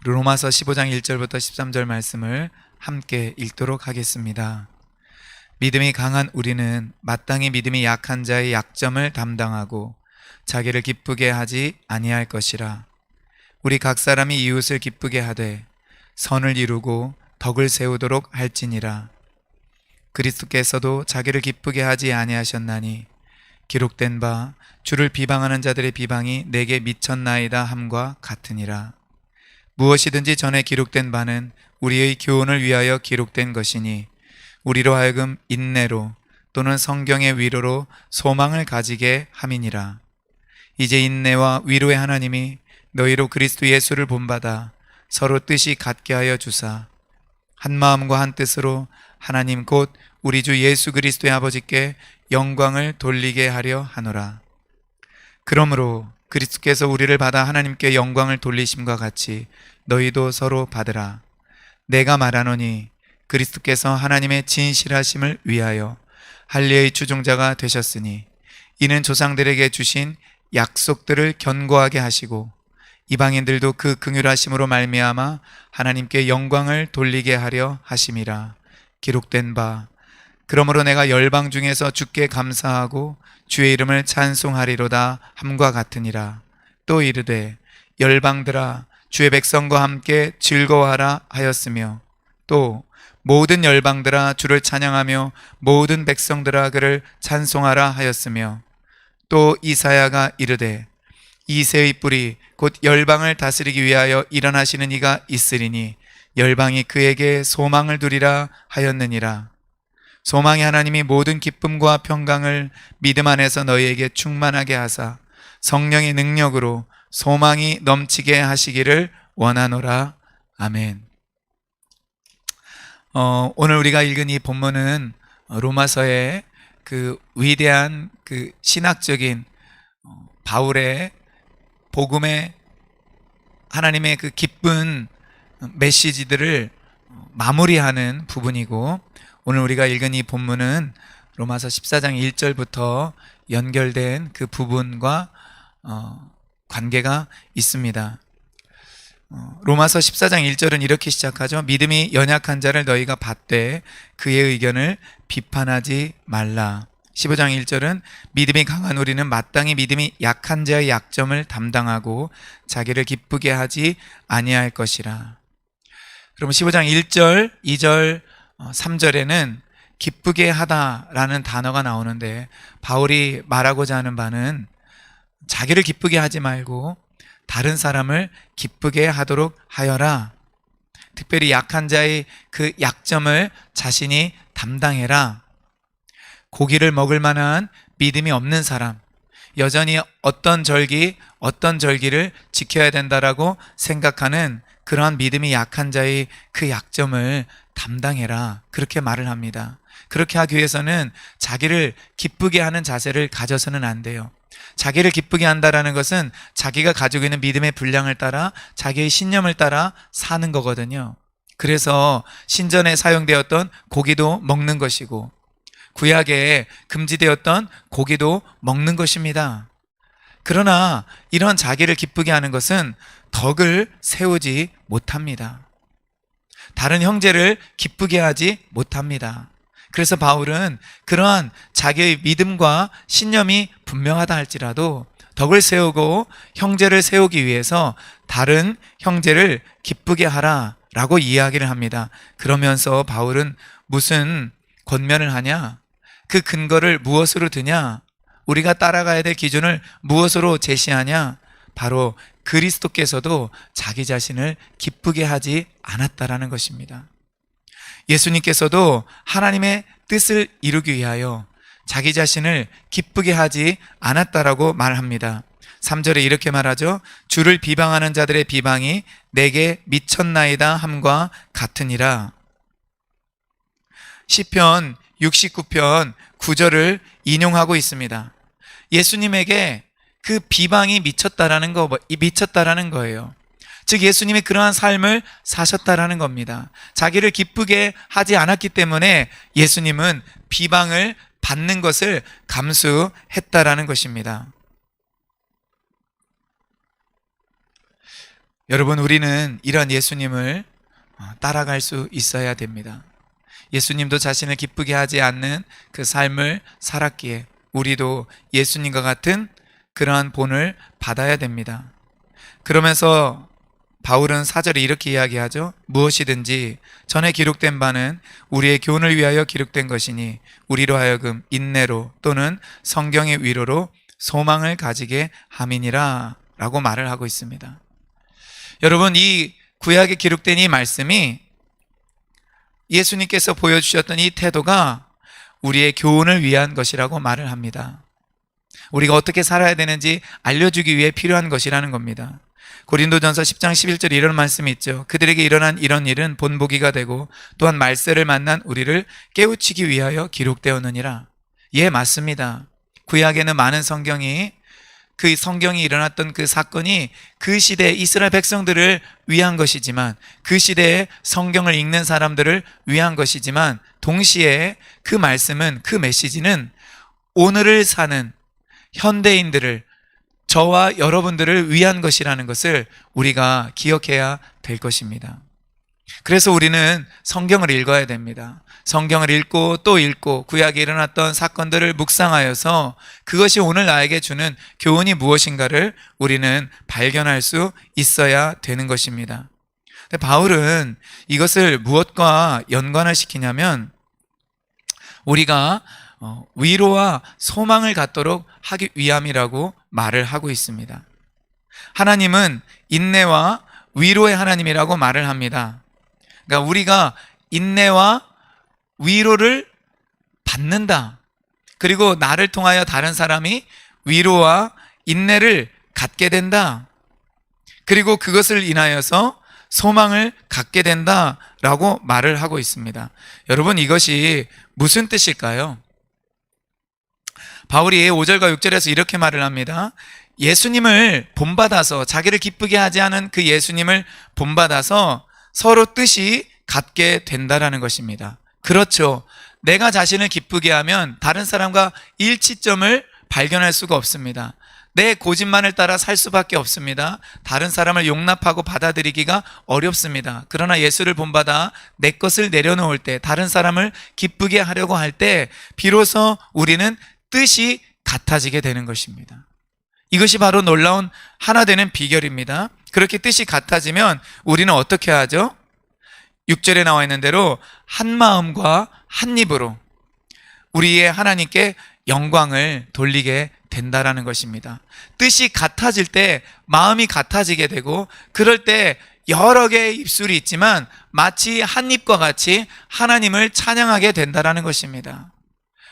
로마서 15장 1절부터 13절 말씀을 함께 읽도록 하겠습니다. 믿음이 강한 우리는 마땅히 믿음이 약한 자의 약점을 담당하고 자기를 기쁘게 하지 아니할 것이라. 우리 각 사람이 이웃을 기쁘게 하되 선을 이루고 덕을 세우도록 할지니라. 그리스도께서도 자기를 기쁘게 하지 아니하셨나니 기록된 바 주를 비방하는 자들의 비방이 내게 미쳤나이다 함과 같으니라. 무엇이든지 전에 기록된 바는 우리의 교훈을 위하여 기록된 것이니 우리로 하여금 인내로 또는 성경의 위로로 소망을 가지게 함이니라. 이제 인내와 위로의 하나님이 너희로 그리스도 예수를 본받아 서로 뜻이 같게 하여 주사 한 마음과 한 뜻으로 하나님 곧 우리 주 예수 그리스도의 아버지께 영광을 돌리게 하려 하노라. 그러므로 그리스도께서 우리를 받아 하나님께 영광을 돌리심과 같이 너희도 서로 받으라. 내가 말하노니 그리스도께서 하나님의 진실하심을 위하여 할례의 주종자가 되셨으니 이는 조상들에게 주신 약속들을 견고하게 하시고 이방인들도 그 긍휼하심으로 말미암아 하나님께 영광을 돌리게 하려 하심이라. 기록된 바 그러므로 내가 열방 중에서 주께 감사하고 주의 이름을 찬송하리로다 함과 같으니라. 또 이르되 열방들아 주의 백성과 함께 즐거워하라 하였으며 또 모든 열방들아 주를 찬양하며 모든 백성들아 그를 찬송하라 하였으며 또 이사야가 이르되 이새의 뿌리 곧 열방을 다스리기 위하여 일어나시는 이가 있으리니 열방이 그에게 소망을 두리라 하였느니라. 소망의 하나님이 모든 기쁨과 평강을 믿음 안에서 너희에게 충만하게 하사 성령의 능력으로 소망이 넘치게 하시기를 원하노라. 아멘. 오늘 우리가 읽은 이 본문은 로마서의 그 위대한 그 신학적인 바울의 복음의 하나님의 그 기쁜 메시지들을 마무리하는 부분이고, 오늘 우리가 읽은 이 본문은 로마서 14장 1절부터 연결된 그 부분과 관계가 있습니다. 로마서 14장 1절은 이렇게 시작하죠. 믿음이 연약한 자를 너희가 받되 그의 의견을 비판하지 말라. 15장 1절은 믿음이 강한 우리는 마땅히 믿음이 약한 자의 약점을 담당하고 자기를 기쁘게 하지 아니할 것이라. 그럼 15장 1절, 2절, 3절에는 기쁘게 하다라는 단어가 나오는데, 바울이 말하고자 하는 바는 자기를 기쁘게 하지 말고 다른 사람을 기쁘게 하도록 하여라. 특별히 약한 자의 그 약점을 자신이 담당해라. 고기를 먹을 만한 믿음이 없는 사람, 여전히 어떤 절기를 지켜야 된다라고 생각하는 그러한 믿음이 약한 자의 그 약점을 담당해라. 그렇게 말을 합니다. 그렇게 하기 위해서는 자기를 기쁘게 하는 자세를 가져서는 안 돼요. 자기를 기쁘게 한다라는 것은 자기가 가지고 있는 믿음의 분량을 따라 자기의 신념을 따라 사는 거거든요. 그래서 신전에 사용되었던 고기도 먹는 것이고 구약에 금지되었던 고기도 먹는 것입니다. 그러나 이런 자기를 기쁘게 하는 것은 덕을 세우지 못합니다. 다른 형제를 기쁘게 하지 못합니다. 그래서 바울은 그러한 자기의 믿음과 신념이 분명하다 할지라도 덕을 세우고 형제를 세우기 위해서 다른 형제를 기쁘게 하라라고 이야기를 합니다. 그러면서 바울은 무슨 권면을 하냐? 그 근거를 무엇으로 드냐? 우리가 따라가야 될 기준을 무엇으로 제시하냐? 바로 그리스도께서도 자기 자신을 기쁘게 하지 않았다라는 것입니다. 예수님께서도 하나님의 뜻을 이루기 위하여 자기 자신을 기쁘게 하지 않았다라고 말합니다. 3절에 이렇게 말하죠. 주를 비방하는 자들의 비방이 내게 미쳤나이다 함과 같으니라. 시편 69편 9절을 인용하고 있습니다. 예수님에게 그 비방이 미쳤다라는 거예요. 즉 예수님이 그러한 삶을 사셨다라는 겁니다. 자기를 기쁘게 하지 않았기 때문에 예수님은 비방을 받는 것을 감수했다라는 것입니다. 여러분, 우리는 이런 예수님을 따라갈 수 있어야 됩니다. 예수님도 자신을 기쁘게 하지 않는 그 삶을 살았기에 우리도 예수님과 같은 그러한 본을 받아야 됩니다. 그러면서 바울은 4절에 이렇게 이야기하죠. 무엇이든지 전에 기록된 바는 우리의 교훈을 위하여 기록된 것이니 우리로 하여금 인내로 또는 성경의 위로로 소망을 가지게 함이니라 라고 말을 하고 있습니다. 여러분, 이 구약에 기록된 이 말씀이 예수님께서 보여주셨던 이 태도가 우리의 교훈을 위한 것이라고 말을 합니다. 우리가 어떻게 살아야 되는지 알려주기 위해 필요한 것이라는 겁니다. 고린도전서 10장 11절에 이런 말씀이 있죠. 그들에게 일어난 이런 일은 본보기가 되고 또한 말세를 만난 우리를 깨우치기 위하여 기록되었느니라. 예, 맞습니다. 구약에는 많은 그 성경이 일어났던 그 사건이 그 시대의 이스라엘 백성들을 위한 것이지만, 그 시대에 성경을 읽는 사람들을 위한 것이지만, 동시에 그 말씀은, 그 메시지는 오늘을 사는 현대인들을, 저와 여러분들을 위한 것이라는 것을 우리가 기억해야 될 것입니다. 그래서 우리는 성경을 읽어야 됩니다. 성경을 읽고 또 읽고 구약에 일어났던 사건들을 묵상하여서 그것이 오늘 나에게 주는 교훈이 무엇인가를 우리는 발견할 수 있어야 되는 것입니다. 근데 바울은 이것을 무엇과 연관을 시키냐면 우리가 위로와 소망을 갖도록 하기 위함이라고 말을 하고 있습니다. 하나님은 인내와 위로의 하나님이라고 말을 합니다. 그러니까 우리가 인내와 위로를 받는다. 그리고 나를 통하여 다른 사람이 위로와 인내를 갖게 된다. 그리고 그것을 인하여서 소망을 갖게 된다라고 말을 하고 있습니다. 여러분, 이것이 무슨 뜻일까요? 바울이 5절과 6절에서 이렇게 말을 합니다. 예수님을 본받아서, 자기를 기쁘게 하지 않은 그 예수님을 본받아서 서로 뜻이 같게 된다라는 것입니다. 그렇죠. 내가 자신을 기쁘게 하면 다른 사람과 일치점을 발견할 수가 없습니다. 내 고집만을 따라 살 수밖에 없습니다. 다른 사람을 용납하고 받아들이기가 어렵습니다. 그러나 예수를 본받아 내 것을 내려놓을 때, 다른 사람을 기쁘게 하려고 할 때 비로소 우리는 뜻이 같아지게 되는 것입니다. 이것이 바로 놀라운 하나 되는 비결입니다. 그렇게 뜻이 같아지면 우리는 어떻게 하죠? 6절에 나와 있는 대로 한 마음과 한 입으로 우리의 하나님께 영광을 돌리게 된다라는 것입니다. 뜻이 같아질 때 마음이 같아지게 되고, 그럴 때 여러 개의 입술이 있지만 마치 한 입과 같이 하나님을 찬양하게 된다라는 것입니다.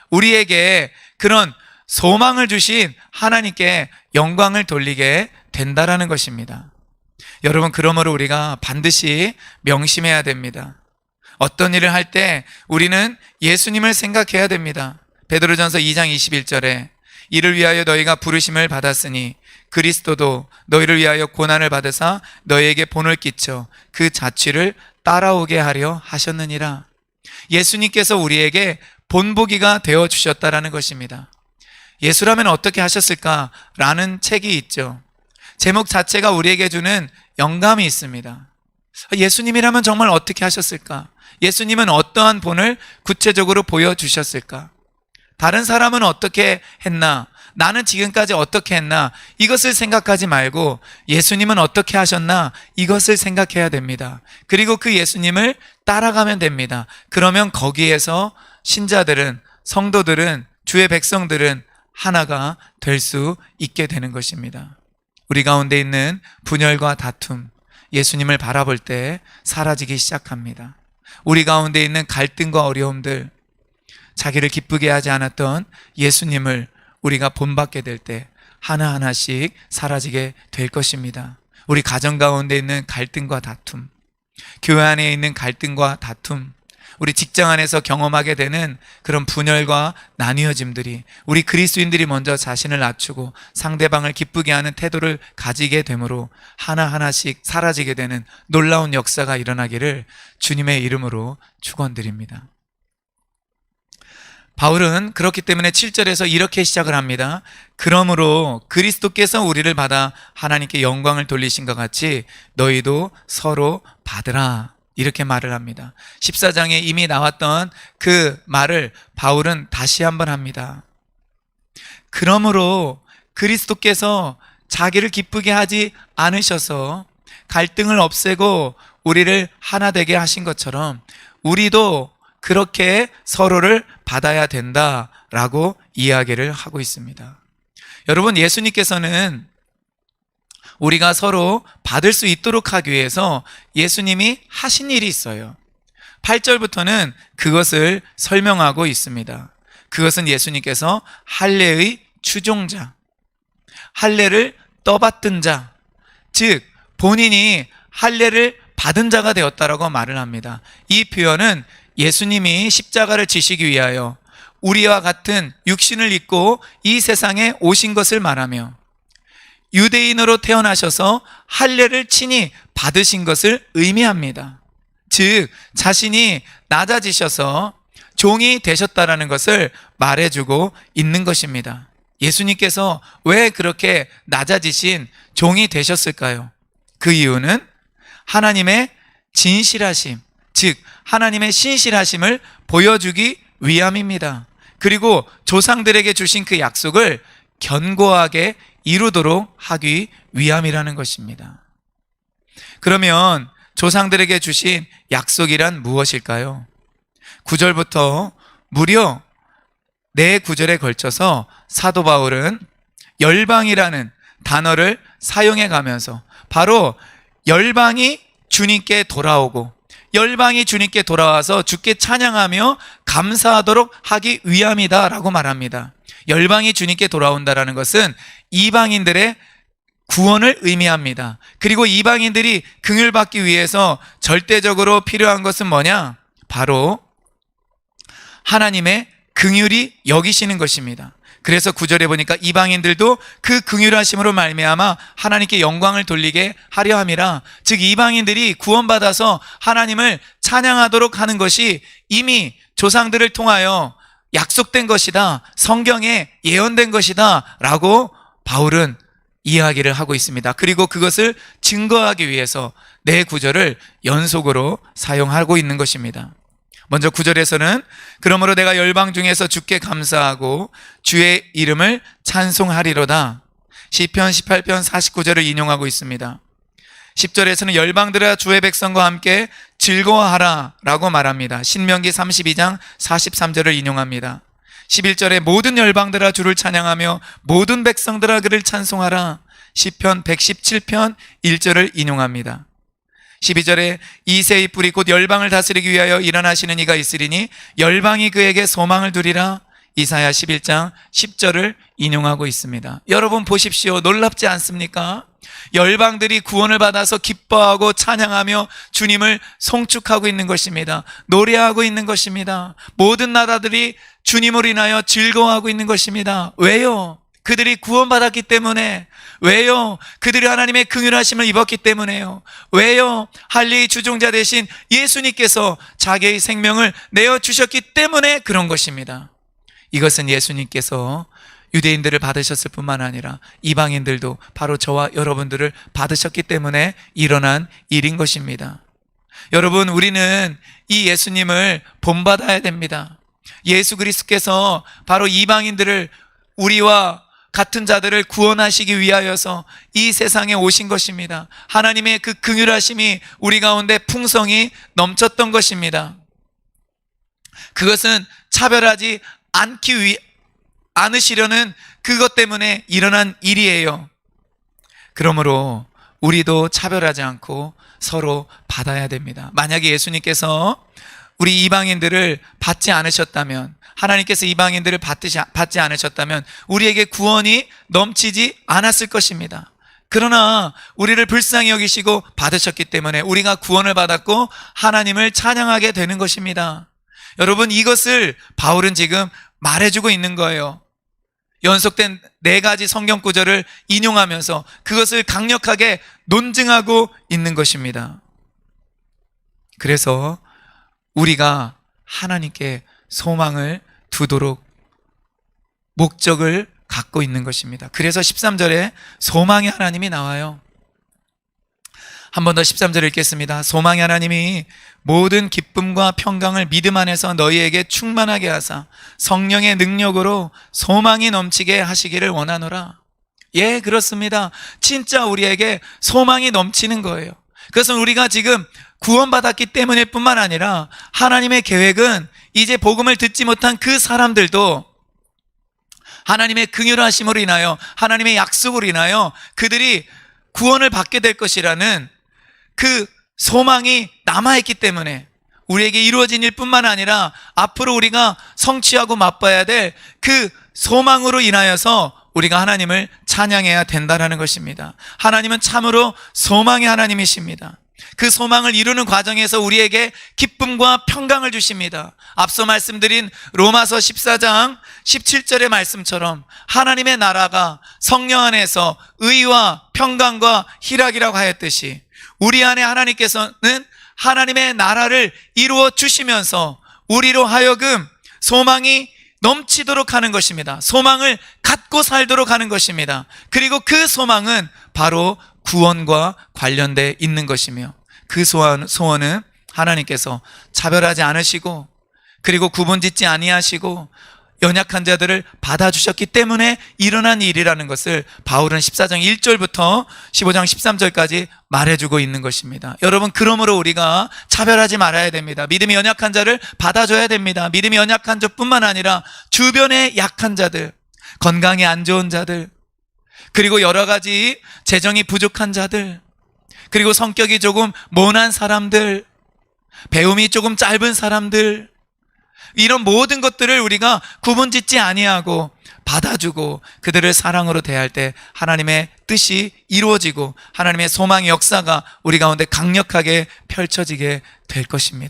우리에게 그런 소망을 주신 하나님께 영광을 돌리게 된다라는 것입니다. 여러분, 그러므로 우리가 반드시 명심해야 됩니다. 어떤 일을 할 때 우리는 예수님을 생각해야 됩니다. 베드로전서 2장 21절에 이를 위하여 너희가 부르심을 받았으니 그리스도도 너희를 위하여 고난을 받으사 너희에게 본을 끼쳐 그 자취를 따라오게 하려 하셨느니라. 예수님께서 우리에게 본보기가 되어주셨다라는 것입니다. 예수라면 어떻게 하셨을까라는 책이 있죠. 제목 자체가 우리에게 주는 영감이 있습니다. 예수님이라면 정말 어떻게 하셨을까? 예수님은 어떠한 본을 구체적으로 보여주셨을까? 다른 사람은 어떻게 했나? 나는 지금까지 어떻게 했나? 이것을 생각하지 말고 예수님은 어떻게 하셨나? 이것을 생각해야 됩니다. 그리고 그 예수님을 따라가면 됩니다. 그러면 거기에서 신자들은, 성도들은, 주의 백성들은 하나가 될 수 있게 되는 것입니다. 우리 가운데 있는 분열과 다툼, 예수님을 바라볼 때 사라지기 시작합니다. 우리 가운데 있는 갈등과 어려움들, 자기를 기쁘게 하지 않았던 예수님을 우리가 본받게 될 때 하나하나씩 사라지게 될 것입니다. 우리 가정 가운데 있는 갈등과 다툼, 교회 안에 있는 갈등과 다툼, 우리 직장 안에서 경험하게 되는 그런 분열과 나뉘어짐들이, 우리 그리스도인들이 먼저 자신을 낮추고 상대방을 기쁘게 하는 태도를 가지게 되므로 하나하나씩 사라지게 되는 놀라운 역사가 일어나기를 주님의 이름으로 축원드립니다. 바울은 그렇기 때문에 7절에서 이렇게 시작을 합니다. 그러므로 그리스도께서 우리를 받아 하나님께 영광을 돌리신 것 같이 너희도 서로 받으라. 이렇게 말을 합니다. 14장에 이미 나왔던 그 말을 바울은 다시 한번 합니다. 그러므로 그리스도께서 자기를 기쁘게 하지 않으셔서 갈등을 없애고 우리를 하나 되게 하신 것처럼 우리도 그렇게 서로를 받아야 된다라고 이야기를 하고 있습니다. 여러분, 예수님께서는 우리가 서로 받을 수 있도록 하기 위해서 예수님이 하신 일이 있어요. 8절부터는 그것을 설명하고 있습니다. 그것은 예수님께서 할례의 추종자, 할례를 떠받든 자, 즉 본인이 할례를 받은 자가 되었다라고 말을 합니다. 이 표현은 예수님이 십자가를 지시기 위하여 우리와 같은 육신을 입고 이 세상에 오신 것을 말하며 유대인으로 태어나셔서 할례를 친히 받으신 것을 의미합니다. 즉 자신이 낮아지셔서 종이 되셨다라는 것을 말해주고 있는 것입니다. 예수님께서 왜 그렇게 낮아지신 종이 되셨을까요? 그 이유는 하나님의 진실하심, 즉 하나님의 신실하심을 보여주기 위함입니다. 그리고 조상들에게 주신 그 약속을 견고하게 이루도록 하기 위함이라는 것입니다. 그러면 조상들에게 주신 약속이란 무엇일까요? 9절부터 무려 4구절에 걸쳐서 사도 바울은 열방이라는 단어를 사용해 가면서 바로 열방이 주님께 돌아오고 열방이 주님께 돌아와서 주께 찬양하며 감사하도록 하기 위함이다라고 말합니다. 열방이 주님께 돌아온다라는 것은 이방인들의 구원을 의미합니다. 그리고 이방인들이 긍휼받기 위해서 절대적으로 필요한 것은 뭐냐? 바로 하나님의 긍휼이 여기시는 것입니다. 그래서 9절에 보니까 이방인들도 그 긍휼하심으로 말미암아 하나님께 영광을 돌리게 하려 함이라. 즉 이방인들이 구원받아서 하나님을 찬양하도록 하는 것이 이미 조상들을 통하여 약속된 것이다, 성경에 예언된 것이다 라고 바울은 이야기를 하고 있습니다. 그리고 그것을 증거하기 위해서 4구절을 연속으로 사용하고 있는 것입니다. 먼저 9절에서는 그러므로 내가 열방 중에서 주께 감사하고 주의 이름을 찬송하리로다. 시편 18편 49절을 인용하고 있습니다. 10절에서는 열방들아 주의 백성과 함께 즐거워하라 라고 말합니다. 신명기 32장 43절을 인용합니다. 11절에 모든 열방들아 주를 찬양하며 모든 백성들아 그를 찬송하라. 시편 117편 1절을 인용합니다. 12절에 이새의 뿌리 곧 열방을 다스리기 위하여 일어나시는 이가 있으리니 열방이 그에게 소망을 두리라. 이사야 11장 10절을 인용하고 있습니다. 여러분 보십시오. 놀랍지 않습니까? 열방들이 구원을 받아서 기뻐하고 찬양하며 주님을 송축하고 있는 것입니다. 노래하고 있는 것입니다. 모든 나라들이 주님을 인하여 즐거워하고 있는 것입니다. 왜요? 그들이 구원받았기 때문에. 왜요? 그들이 하나님의 긍휼하심을 입었기 때문에요. 왜요? 할례의 주종자 되신 예수님께서 자기의 생명을 내어주셨기 때문에 그런 것입니다. 이것은 예수님께서 유대인들을 받으셨을 뿐만 아니라 이방인들도 바로 저와 여러분들을 받으셨기 때문에 일어난 일인 것입니다. 여러분, 우리는 이 예수님을 본받아야 됩니다. 예수 그리스도께서 바로 이방인들을, 우리와 같은 자들을 구원하시기 위하여서 이 세상에 오신 것입니다. 하나님의 그 긍휼하심이 우리 가운데 풍성히 넘쳤던 것입니다. 그것은 차별하지 않으시려는 그것 때문에 일어난 일이에요. 그러므로 우리도 차별하지 않고 서로 받아야 됩니다. 만약에 예수님께서 우리 이방인들을 받지 않으셨다면, 하나님께서 이방인들을 받지 않으셨다면 우리에게 구원이 넘치지 않았을 것입니다. 그러나 우리를 불쌍히 여기시고 받으셨기 때문에 우리가 구원을 받았고 하나님을 찬양하게 되는 것입니다. 여러분, 이것을 바울은 지금 말해주고 있는 거예요. 연속된 4가지 성경 구절을 인용하면서 그것을 강력하게 논증하고 있는 것입니다. 그래서 우리가 하나님께 소망을 두도록 목적을 갖고 있는 것입니다. 그래서 13절에 소망의 하나님이 나와요. 한 번 더 13절 읽겠습니다. 소망의 하나님이 모든 기쁨과 평강을 믿음 안에서 너희에게 충만하게 하사 성령의 능력으로 소망이 넘치게 하시기를 원하노라. 예, 그렇습니다. 진짜 우리에게 소망이 넘치는 거예요. 그것은 우리가 지금 구원받았기 때문일 뿐만 아니라 하나님의 계획은 이제 복음을 듣지 못한 그 사람들도 하나님의 긍휼하심으로 인하여, 하나님의 약속으로 인하여 그들이 구원을 받게 될 것이라는 그 소망이 남아있기 때문에 우리에게 이루어진 일뿐만 아니라 앞으로 우리가 성취하고 맛봐야 될 그 소망으로 인하여서 우리가 하나님을 찬양해야 된다는 것입니다. 하나님은 참으로 소망의 하나님이십니다. 그 소망을 이루는 과정에서 우리에게 기쁨과 평강을 주십니다. 앞서 말씀드린 로마서 14장 17절의 말씀처럼 하나님의 나라가 성령 안에서 의와 평강과 희락이라고 하였듯이 우리 안에 하나님께서는 하나님의 나라를 이루어 주시면서 우리로 하여금 소망이 넘치도록 하는 것입니다. 소망을 갖고 살도록 하는 것입니다. 그리고 그 소망은 바로 구원과 관련되어 있는 것이며 그 소원은 하나님께서 차별하지 않으시고 그리고 구분짓지 아니하시고 연약한 자들을 받아주셨기 때문에 일어난 일이라는 것을 바울은 14장 1절부터 15장 13절까지 말해주고 있는 것입니다. 여러분, 그러므로 우리가 차별하지 말아야 됩니다. 믿음이 연약한 자를 받아줘야 됩니다. 믿음이 연약한 자뿐만 아니라 주변의 약한 자들, 건강이 안 좋은 자들, 그리고 여러 가지 재정이 부족한 자들, 그리고 성격이 조금 모난 사람들, 배움이 조금 짧은 사람들, 이런 모든 것들을 우리가 구분짓지 아니하고 받아주고 그들을 사랑으로 대할 때 하나님의 뜻이 이루어지고 하나님의 소망의 역사가 우리 가운데 강력하게 펼쳐지게 될 것입니다.